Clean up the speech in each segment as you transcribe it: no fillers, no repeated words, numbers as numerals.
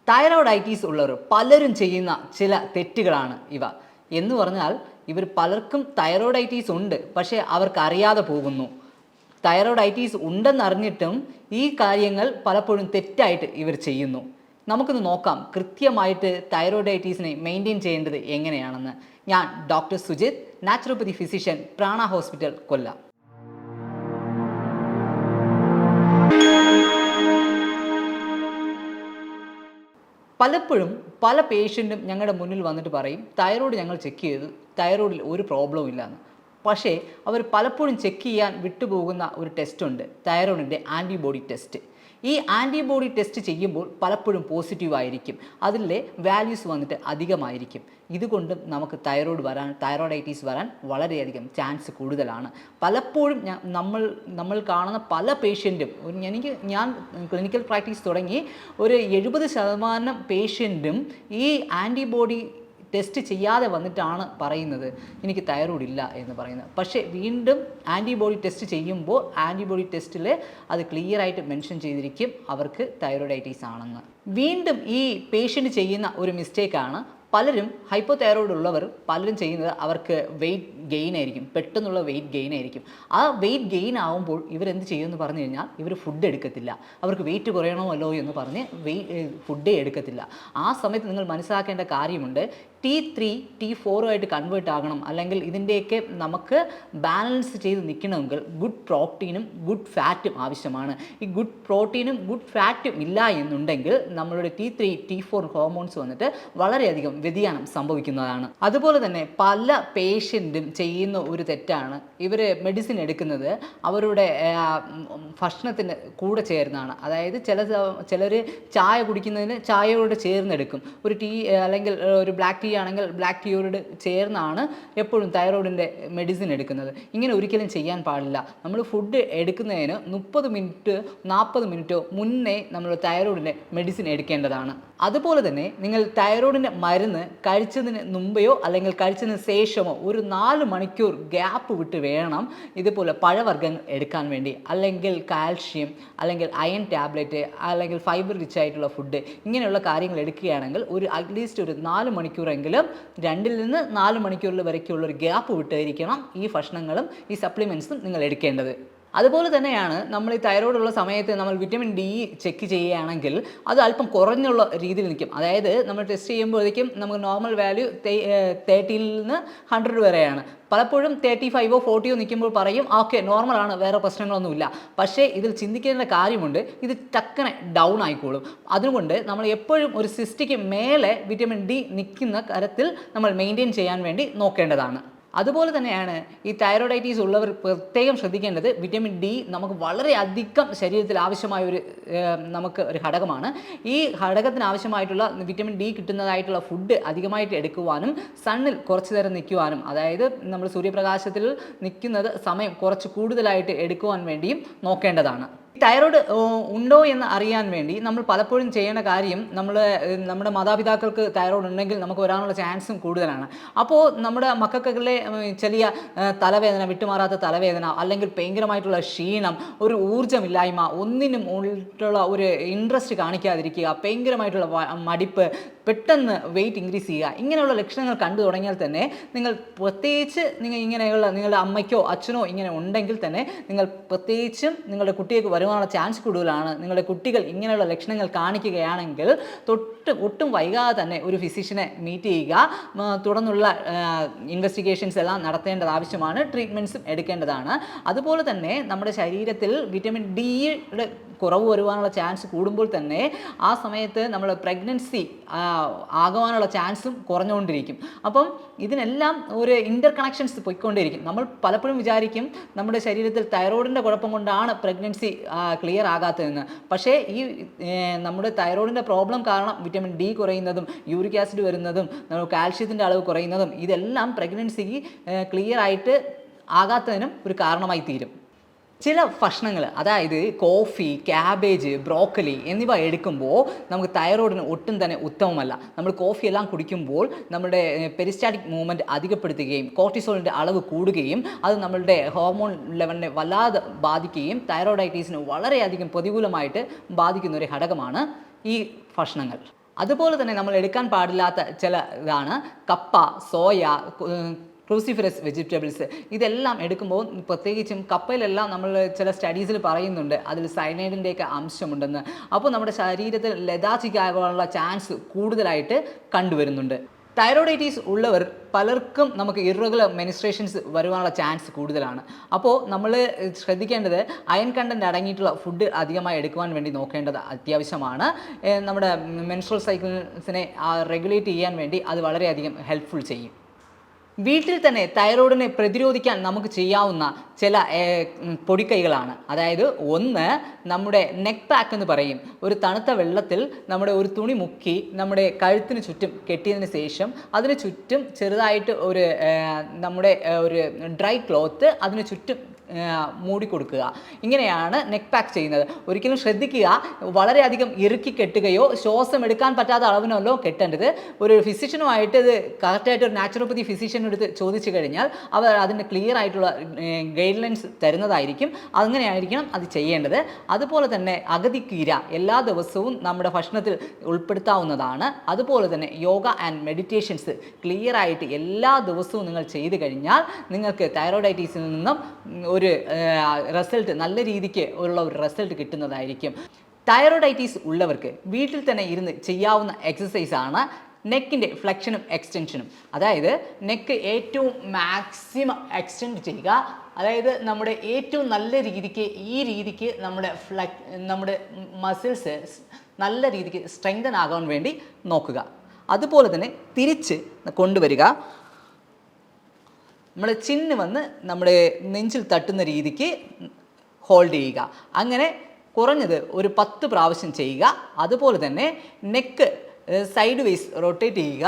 തൈറോയ്ഡൈറ്റീസ് ഉള്ളവർ പലരും ചെയ്യുന്ന ചില തെറ്റുകളാണ് ഇവ. എന്ന് പറഞ്ഞാൽ ഇവർ പലർക്കും തൈറോയ്ഡൈറ്റീസ് ഉണ്ട്, പക്ഷേ അവർക്കറിയാതെ പോകുന്നു. തൈറോയ്ഡൈറ്റീസ് ഉണ്ടെന്നറിഞ്ഞിട്ടും ഈ കാര്യങ്ങൾ പലപ്പോഴും തെറ്റായിട്ട് ഇവർ ചെയ്യുന്നു. നമുക്കൊന്ന് നോക്കാം കൃത്യമായിട്ട് തൈറോയ്ഡൈറ്റീസിനെ മെയിൻറ്റെയിൻ ചെയ്യേണ്ടത് എങ്ങനെയാണെന്ന്. ഞാൻ doctor Sujith, naturopathy physician, Prana hospital, Kollam. പലപ്പോഴും പല പേഷ്യൻറ്റും ഞങ്ങളുടെ മുന്നിൽ വന്നിട്ട് പറയും, തൈറോയ്ഡ് ഞങ്ങൾ ചെക്ക് ചെയ്തു, തൈറോയ്ഡിൽ ഒരു പ്രോബ്ലവും ഇല്ലയെന്ന്. പക്ഷേ അവർ പലപ്പോഴും ചെക്ക് ചെയ്യാൻ വിട്ടുപോകുന്ന ഒരു ടെസ്റ്റുണ്ട്, തൈറോയ്ഡിൻ്റെ ആൻറ്റിബോഡി ടെസ്റ്റ്. ഈ ആൻറ്റിബോഡി ടെസ്റ്റ് ചെയ്യുമ്പോൾ പലപ്പോഴും പോസിറ്റീവായിരിക്കും, അതിലെ വാല്യൂസ് വന്നിട്ട് അധികമായിരിക്കും. ഇതുകൊണ്ടും നമുക്ക് തൈറോയ്ഡൈറ്റീസ് വരാൻ വളരെയധികം ചാൻസ് കൂടുതലാണ്. പലപ്പോഴും നമ്മൾ കാണുന്ന പല പേഷ്യൻറ്റും, ഞാൻ ക്ലിനിക്കൽ പ്രാക്ടീസ് തുടങ്ങി ഒരു 70% പേഷ്യൻറ്റും ഈ ആൻറ്റിബോഡി ടെസ്റ്റ് ചെയ്യാതെ വന്നിട്ടാണ് പറയുന്നത് എനിക്ക് തൈറോയ്ഡ് ഇല്ല എന്ന് പറയുന്നത്. പക്ഷേ വീണ്ടും ആൻറ്റിബോഡി ടെസ്റ്റ് ചെയ്യുമ്പോൾ ആൻറ്റിബോഡി ടെസ്റ്റിൽ അത് ക്ലിയറായിട്ട് മെൻഷൻ ചെയ്തിരിക്കും അവർക്ക് തൈറോയ്ഡൈറ്റീസ് ആണെന്ന്. വീണ്ടും ഈ പേഷ്യൻ്റ് ചെയ്യുന്ന ഒരു മിസ്റ്റേക്കാണ്, പലരും ഹൈപ്പോതൈറോയ്ഡ് ഉള്ളവർ പലരും ചെയ്യുന്നത് അവർക്ക് വെയിറ്റ് ഗെയിൻ ആയിരിക്കും, പെട്ടെന്നുള്ള വെയിറ്റ് ഗെയിൻ ആയിരിക്കും. ആ വെയിറ്റ് ഗെയിൻ ആകുമ്പോൾ ഇവരെന്ത് ചെയ്യുമെന്ന് പറഞ്ഞു കഴിഞ്ഞാൽ ഇവർ ഫുഡ് എടുക്കത്തില്ല. അവർക്ക് വെയിറ്റ് കുറയണമല്ലോ എന്ന് പറഞ്ഞ് ഫുഡേ എടുക്കത്തില്ല. ആ സമയത്ത് നിങ്ങൾ മനസ്സിലാക്കേണ്ട കാര്യമുണ്ട്, T3 T4 കൺവേർട്ട് ആകണം, അല്ലെങ്കിൽ ഇതിൻ്റെയൊക്കെ നമുക്ക് ബാലൻസ് ചെയ്ത് നിൽക്കണമെങ്കിൽ ഗുഡ് പ്രോട്ടീനും ഗുഡ് ഫാറ്റും ആവശ്യമാണ്. ഈ ഗുഡ് പ്രോട്ടീനും ഗുഡ് ഫാറ്റും ഇല്ല എന്നുണ്ടെങ്കിൽ നമ്മളുടെ T3 T4 ഹോർമോൺസ് വന്നിട്ട് വളരെയധികം വ്യതിയാനം സംഭവിക്കുന്നതാണ്. അതുപോലെ തന്നെ പല പേഷ്യൻറ്റും ചെയ്യുന്ന ഒരു തെറ്റാണ്, ഇവർ മെഡിസിൻ എടുക്കുന്നത് അവരുടെ ഭക്ഷണത്തിന് കൂടെ ചേർന്നാണ്. അതായത് ചിലർ ചായ കുടിക്കുന്നതിന് ചായയോട് ചേർന്നെടുക്കും. ഒരു ടീ അല്ലെങ്കിൽ ഒരു ബ്ലാക്ക് ടീ ആണെങ്കിൽ ബ്ലാക്ക് ടീയോട് ചേർന്നാണ് എപ്പോഴും തൈറോയ്ഡിൻ്റെ മെഡിസിൻ എടുക്കുന്നത്. ഇങ്ങനെ ഒരിക്കലും ചെയ്യാൻ പാടില്ല. നമ്മൾ ഫുഡ് എടുക്കുന്നതിന് 30 മിനിറ്റ് 40 മിനിറ്റോ മുന്നേ നമ്മൾ തൈറോയ്ഡിൻ്റെ മെഡിസിൻ എടുക്കേണ്ടതാണ്. അതുപോലെ തന്നെ നിങ്ങൾ തൈറോയ്ഡിൻ്റെ മരുന്ന് കഴിച്ചതിന് മുമ്പെയോ അല്ലെങ്കിൽ കഴിച്ചതിന് ശേഷമോ ഒരു 4 മണിക്കൂർ ഗ്യാപ്പ് വിട്ട് വേണം ഇതുപോലെ പഴവർഗ്ഗങ്ങൾ എടുക്കാൻ വേണ്ടി, അല്ലെങ്കിൽ കാൽഷ്യം, അല്ലെങ്കിൽ അയൺ ടാബ്ലറ്റ്, അല്ലെങ്കിൽ ഫൈബർ റിച്ച് ആയിട്ടുള്ള ഫുഡ്, ഇങ്ങനെയുള്ള കാര്യങ്ങൾ എടുക്കുകയാണെങ്കിൽ അറ്റ്ലീസ്റ്റ് ഒരു 4 മണിക്കൂറെങ്കിലും 2 നിന്ന് 4 മണിക്കൂറിൽ വരയ്ക്കുള്ള ഒരു ഗ്യാപ്പ് വിട്ടായിരിക്കണം ഈ ഭക്ഷണങ്ങളും ഈ സപ്ലിമെൻറ്റ്സും നിങ്ങൾ എടുക്കേണ്ടത്. അതുപോലെ തന്നെയാണ് നമ്മൾ ഈ തൈറോയ്ഡ് ഉള്ള സമയത്ത് നമ്മൾ വിറ്റമിൻ ഡി ചെക്ക് ചെയ്യുകയാണെങ്കിൽ അത് അല്പം കുറഞ്ഞുള്ള രീതിയിൽ നിൽക്കും. അതായത് നമ്മൾ ടെസ്റ്റ് ചെയ്യുമ്പോഴേക്കും നമുക്ക് നോർമൽ വാല്യൂ 30 നിന്ന് 100 വരെയാണ്. പലപ്പോഴും 35 40 നിൽക്കുമ്പോൾ പറയും ഓക്കെ നോർമലാണ്, വേറെ പ്രശ്നങ്ങളൊന്നുമില്ല. പക്ഷേ ഇതിൽ ചിന്തിക്കേണ്ട കാര്യമുണ്ട്, ഇത് ടക്കനെ ഡൗൺ ആയിക്കോളും. അതുകൊണ്ട് നമ്മൾ എപ്പോഴും ഒരു 60ക്ക് മേലെ വിറ്റമിൻ ഡി നിൽക്കുന്ന തരത്തിൽ നമ്മൾ മെയിൻറ്റെയിൻ ചെയ്യാൻ വേണ്ടി നോക്കേണ്ടതാണ്. അതുപോലെ തന്നെയാണ് ഈ തൈറോയ്ഡൈറ്റീസ് ഉള്ളവർ പ്രത്യേകം ശ്രദ്ധിക്കേണ്ടത്, വിറ്റമിൻ ഡി നമുക്ക് വളരെയധികം ശരീരത്തിൽ ആവശ്യമായ നമുക്ക് ഒരു ഘടകമാണ്. ഈ ഘടകത്തിന് ആവശ്യമായിട്ടുള്ള വിറ്റമിൻ ഡി കിട്ടുന്നതായിട്ടുള്ള ഫുഡ് അധികമായിട്ട് എടുക്കുവാനും സണ്ണിൽ കുറച്ച് നേരം നിൽക്കുവാനും, അതായത് നമ്മൾ സൂര്യപ്രകാശത്തിൽ നിൽക്കുന്നത് സമയം കുറച്ച് കൂടുതലായിട്ട് എടുക്കുവാൻ വേണ്ടിയും നോക്കേണ്ടതാണ്. തൈറോയ്ഡ് ഉണ്ടോ എന്ന് അറിയാൻ വേണ്ടി നമ്മൾ പലപ്പോഴും ചെയ്യേണ്ട കാര്യം, നമ്മുടെ മാതാപിതാക്കൾക്ക് തൈറോയ്ഡ് ഉണ്ടെങ്കിൽ നമുക്ക് വരാനുള്ള ചാൻസും കൂടുതലാണ്. അപ്പോൾ നമ്മുടെ മക്കൾക്കുള്ള ചെറിയ തലവേദന, വിട്ടുമാറാത്ത തലവേദന, അല്ലെങ്കിൽ ഭയങ്കരമായിട്ടുള്ള ക്ഷീണം, ഒരു ഊർജ്ജമില്ലായ്മ, ഒന്നിനും ഉള്ള ഒരു ഇൻട്രസ്റ്റ് കാണിക്കാതിരിക്കുക, ഭയങ്കരമായിട്ടുള്ള മടിപ്പ്, പെട്ടെന്ന് വെയിറ്റ് ഇൻക്രീസ് ചെയ്യുക, ഇങ്ങനെയുള്ള ലക്ഷണങ്ങൾ കണ്ടു തുടങ്ങിയാൽ തന്നെ നിങ്ങൾ പ്രത്യേകിച്ച് നിങ്ങളുടെ അമ്മയ്ക്കോ അച്ഛനോ ഇങ്ങനെ ഉണ്ടെങ്കിൽ തന്നെ നിങ്ങൾ പ്രത്യേകിച്ചും നിങ്ങളുടെ കുട്ടികൾക്ക് വരുവാനുള്ള ചാൻസ് കൂടുതലാണ്. നിങ്ങളുടെ കുട്ടികൾ ഇങ്ങനെയുള്ള ലക്ഷണങ്ങൾ കാണിക്കുകയാണെങ്കിൽ ഒട്ടും വൈകാതെ തന്നെ ഒരു ഫിസിഷ്യനെ മീറ്റ് ചെയ്യുക, തുടർന്നുള്ള ഇൻവെസ്റ്റിഗേഷൻസ് എല്ലാം നടത്തേണ്ടത് ആവശ്യമാണ്, ട്രീറ്റ്മെൻറ്റ്സും എടുക്കേണ്ടതാണ്. അതുപോലെ തന്നെ നമ്മുടെ ശരീരത്തിൽ വിറ്റമിൻ ഡിയുടെ കുറവ് വരുവാനുള്ള ചാൻസ് കൂടുമ്പോൾ തന്നെ ആ സമയത്ത് നമ്മൾ പ്രഗ്നൻസി ആകുവാനുള്ള ചാൻസും കുറഞ്ഞുകൊണ്ടിരിക്കും. അപ്പം ഇതിനെല്ലാം ഒരു ഇൻ്റർ കണക്ഷൻസ് പോയിക്കൊണ്ടിരിക്കും. നമ്മൾ പലപ്പോഴും വിചാരിക്കും നമ്മുടെ ശരീരത്തിൽ തൈറോയ്ഡിൻ്റെ കുഴപ്പം കൊണ്ടാണ് പ്രഗ്നൻസി ക്ലിയർ ആകാത്തതെന്ന്. പക്ഷേ ഈ നമ്മുടെ തൈറോയ്ഡിൻ്റെ പ്രോബ്ലം കാരണം വിറ്റമിൻ ഡി കുറയുന്നതും യൂറിക് ആസിഡ് വരുന്നതും കാൽഷ്യത്തിൻ്റെ അളവ് കുറയുന്നതും ഇതെല്ലാം പ്രഗ്നൻസിക്ക് ക്ലിയർ ആയിട്ട് ആകാത്തതിനും ഒരു കാരണമായി തീരും. ചില ഭക്ഷണങ്ങൾ, അതായത് കോഫി, ക്യാബേജ്, ബ്രോക്കലി എന്നിവ എടുക്കുമ്പോൾ നമുക്ക് തൈറോയ്ഡിന് ഒട്ടും തന്നെ ഉത്തമമല്ല. നമ്മൾ കോഫി എല്ലാം കുടിക്കുമ്പോൾ നമ്മുടെ പെരിസ്റ്റാറ്റിക് മൂവ്മെൻറ്റ് അധികപ്പെടുത്തുകയും കോർട്ടിസോളിൻ്റെ അളവ് കൂടുകയും അത് നമ്മളുടെ ഹോർമോൺ ലെവലിനെ വല്ലാതെ ബാധിക്കുകയും തൈറോയ്ഡൈറ്റീസിന് വളരെയധികം പ്രതികൂലമായിട്ട് ബാധിക്കുന്ന ഒരു ഘടകമാണ് ഈ ഭക്ഷണങ്ങൾ. അതുപോലെ തന്നെ നമ്മൾ എടുക്കാൻ പാടില്ലാത്ത ചില ഇതാണ് കപ്പ, സോയ, ക്രൂസിഫറസ് വെജിറ്റബിൾസ്. ഇതെല്ലാം എടുക്കുമ്പോൾ പ്രത്യേകിച്ചും കപ്പയിലെല്ലാം നമ്മൾ ചില സ്റ്റഡീസിൽ പറയുന്നുണ്ട് അതിൽ സയനൈഡിൻ്റെയൊക്കെ അംശമുണ്ടെന്ന്. അപ്പോൾ നമ്മുടെ ശരീരത്തിൽ ലെഥാർജിക്കാകാനുള്ള ചാൻസ് കൂടുതലായിട്ട് കണ്ടുവരുന്നുണ്ട്. തൈറോയിഡൈറ്റീസ് ഉള്ളവർ പലർക്കും നമുക്ക് ഇറഗുലർ മെനിസ്ട്രേഷൻസ് വരുവാനുള്ള ചാൻസ് കൂടുതലാണ്. അപ്പോൾ നമ്മൾ ശ്രദ്ധിക്കേണ്ടത് അയൺ കണ്ടൻറ്റ് അടങ്ങിയിട്ടുള്ള ഫുഡ് അധികമായി എടുക്കുവാൻ വേണ്ടി നോക്കേണ്ടത് അത്യാവശ്യമാണ്. നമ്മുടെ മെൻസ്ട്രൽ സൈക്കിൾസിനെ റെഗുലേറ്റ് ചെയ്യാൻ വേണ്ടി അത് വളരെയധികം ഹെൽപ്ഫുൾ ചെയ്യും. വീട്ടിൽ തന്നെ തൈറോയിഡിനെ പ്രതിരോധിക്കാൻ നമുക്ക് ചെയ്യാവുന്ന ചില പൊടിക്കൈകളാണ്. അതായത് ഒന്ന്, നമ്മുടെ നെക്ക് പാക്ക് എന്ന് പറയും. ഒരു തണുത്ത വെള്ളത്തിൽ നമ്മുടെ ഒരു തുണി മുക്കി നമ്മുടെ കഴുത്തിന് ചുറ്റും കെട്ടിയതിന് ശേഷം അതിന് ചുറ്റും ചെറുതായിട്ട് നമ്മുടെ ഒരു ഡ്രൈ ക്ലോത്ത് അതിന് ചുറ്റും മൂടിക്കൊടുക്കുക. ഇങ്ങനെയാണ് നെക്ക് പാക്ക് ചെയ്യുന്നത്. ഒരിക്കലും ശ്രദ്ധിക്കുക, വളരെയധികം ഇറുക്കി കെട്ടുകയോ ശ്വാസം എടുക്കാൻ പറ്റാത്ത അളവിനല്ലോ കെട്ടേണ്ടത്. ഒരു ഫിസിഷ്യനുമായിട്ട് ഇത് കറക്റ്റായിട്ട് ഒരു നാച്ചുറോപ്പതി ഫിസിഷ്യനെടുത്ത് ചോദിച്ചു കഴിഞ്ഞാൽ അവർ അതിന് ക്ലിയർ ആയിട്ടുള്ള ഗൈഡ് ലൈൻസ് തരുന്നതായിരിക്കും. അങ്ങനെയായിരിക്കണം അത് ചെയ്യേണ്ടത്. അതുപോലെ തന്നെ അഗതിക്കീര എല്ലാ ദിവസവും നമ്മുടെ ഭക്ഷണത്തിൽ ഉൾപ്പെടുത്താവുന്നതാണ്. അതുപോലെ തന്നെ യോഗ ആൻഡ് മെഡിറ്റേഷൻസ് ക്ലിയർ ആയിട്ട് എല്ലാ ദിവസവും നിങ്ങൾ ചെയ്തു കഴിഞ്ഞാൽ നിങ്ങൾക്ക് തൈറോയിഡൈറ്റീസിൽ നിന്നും ഒരു റിസൾട്ട്, നല്ല രീതിക്ക് ഉള്ള ഒരു റിസൾട്ട് കിട്ടുന്നതായിരിക്കും. തൈറോയിഡൈറ്റീസ് ഉള്ളവർക്ക് വീട്ടിൽ തന്നെ ഇരുന്ന് ചെയ്യാവുന്ന എക്സസൈസാണ് നെക്കിൻ്റെ ഫ്ലെക്ഷനും എക്സ്റ്റൻഷനും. അതായത് നെക്ക് ഏറ്റവും മാക്സിമം എക്സ്റ്റെൻഡ് ചെയ്യുക. അതായത് നമ്മുടെ ഏറ്റവും നല്ല രീതിക്ക് ഈ രീതിക്ക് നമ്മുടെ മസിൽസ് നല്ല രീതിക്ക് സ്ട്രെങ്തൻ ആകാൻ വേണ്ടി നോക്കുക. അതുപോലെ തന്നെ തിരിച്ച് കൊണ്ടുവരിക. നമ്മുടെ ചിന്ന് വന്ന് നമ്മുടെ നെഞ്ചിൽ തട്ടുന്ന രീതിക്ക് ഹോൾഡ് ചെയ്യുക. അങ്ങനെ കുറഞ്ഞത് ഒരു 10 പ്രാവശ്യം ചെയ്യുക. അതുപോലെ തന്നെ നെക്ക് സൈഡ് വേസ് റൊട്ടേറ്റ് ചെയ്യുക.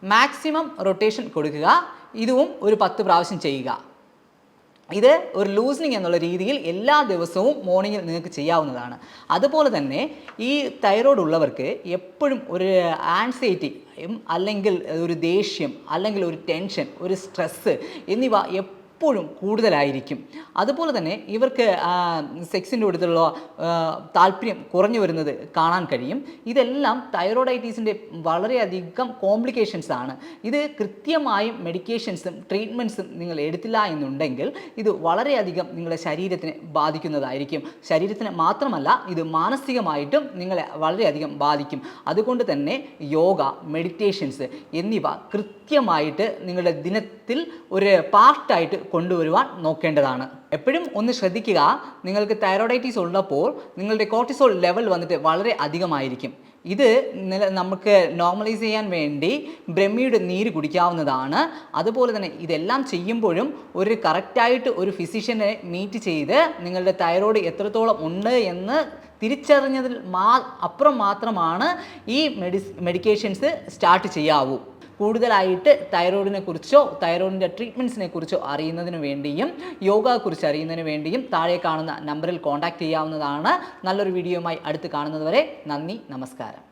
മാക്സിമം റൊട്ടേഷൻ കൊടുക്കുക. ഇതും ഒരു 10 പ്രാവശ്യം ചെയ്യുക. ഇത് ഒരു ലൂസനിങ് എന്നുള്ള രീതിയിൽ എല്ലാ ദിവസവും മോർണിംഗിൽ നിങ്ങൾക്ക് ചെയ്യാവുന്നതാണ്. അതുപോലെ തന്നെ ഈ തൈറോയ്ഡ് ഉള്ളവർക്ക് എപ്പോഴും ഒരു ആൻസൈറ്റി അല്ലെങ്കിൽ ഒരു ദേഷ്യം അല്ലെങ്കിൽ ഒരു ടെൻഷൻ, ഒരു സ്ട്രെസ്സ് എന്നിവ എപ്പോഴും കൂടുതലായിരിക്കും. അതുപോലെ തന്നെ ഇവർക്ക് സെക്സിൻ്റെ അടുത്തുള്ള താല്പര്യം കുറഞ്ഞു വരുന്നത് കാണാൻ കഴിയും. ഇതെല്ലാം തൈറോയിഡൈറ്റീസിൻ്റെ വളരെയധികം കോംപ്ലിക്കേഷൻസ് ആണ്. ഇത് കൃത്യമായും മെഡിക്കേഷൻസും ട്രീറ്റ്മെൻറ്റ്സും നിങ്ങൾ എടുത്തില്ല എന്നുണ്ടെങ്കിൽ ഇത് വളരെയധികം നിങ്ങളുടെ ശരീരത്തിനെ ബാധിക്കുന്നതായിരിക്കും. ശരീരത്തിന് മാത്രമല്ല, ഇത് മാനസികമായിട്ടും നിങ്ങളെ വളരെയധികം ബാധിക്കും. അതുകൊണ്ട് തന്നെ യോഗ, മെഡിറ്റേഷൻസ് എന്നിവ കൃത്യമായിട്ട് നിങ്ങളുടെ ദിനത്തിൽ ഒരു പാർട്ടായിട്ട് കൊണ്ടുവരുവാൻ നോക്കേണ്ടതാണ്. എപ്പോഴും ഒന്ന് ശ്രദ്ധിക്കുക, നിങ്ങൾക്ക് തൈറോയിഡൈറ്റീസ് ഉള്ളപ്പോൾ നിങ്ങളുടെ കോർട്ടിസോൾ ലെവൽ വന്നിട്ട് വളരെ അധികമായിരിക്കും. ഇത് നമുക്ക് നോർമലൈസ് ചെയ്യാൻ വേണ്ടി ബ്രഹ്മിയുടെ നീര് കുടിക്കാവുന്നതാണ്. അതുപോലെ തന്നെ ഇതെല്ലാം ചെയ്യുമ്പോഴും ഒരു കറക്റ്റായിട്ട് ഒരു ഫിസിഷ്യനെ മീറ്റ് ചെയ്ത് നിങ്ങളുടെ തൈറോയ്ഡ് എത്രത്തോളം ഉണ്ട് എന്ന് തിരിച്ചറിഞ്ഞതിൽ അപ്പുറം മാത്രമാണ് ഈ മെഡിക്കേഷൻസ് സ്റ്റാർട്ട് ചെയ്യാവൂ. കൂടുതലായിട്ട് തൈറോയിഡിനെ കുറിച്ചോ തൈറോയിഡിൻ്റെ ട്രീറ്റ്മെൻറ്റ്സിനെ കുറിച്ചോ അറിയുന്നതിന് വേണ്ടിയും യോഗയെക്കുറിച്ച് അറിയുന്നതിന് വേണ്ടിയും താഴെ കാണുന്ന നമ്പറിൽ കോൺടാക്റ്റ് ചെയ്യാവുന്നതാണ്. നല്ലൊരു വീഡിയോയുമായി അടുത്ത് കാണുന്നതുവരെ നന്ദി, നമസ്കാരം.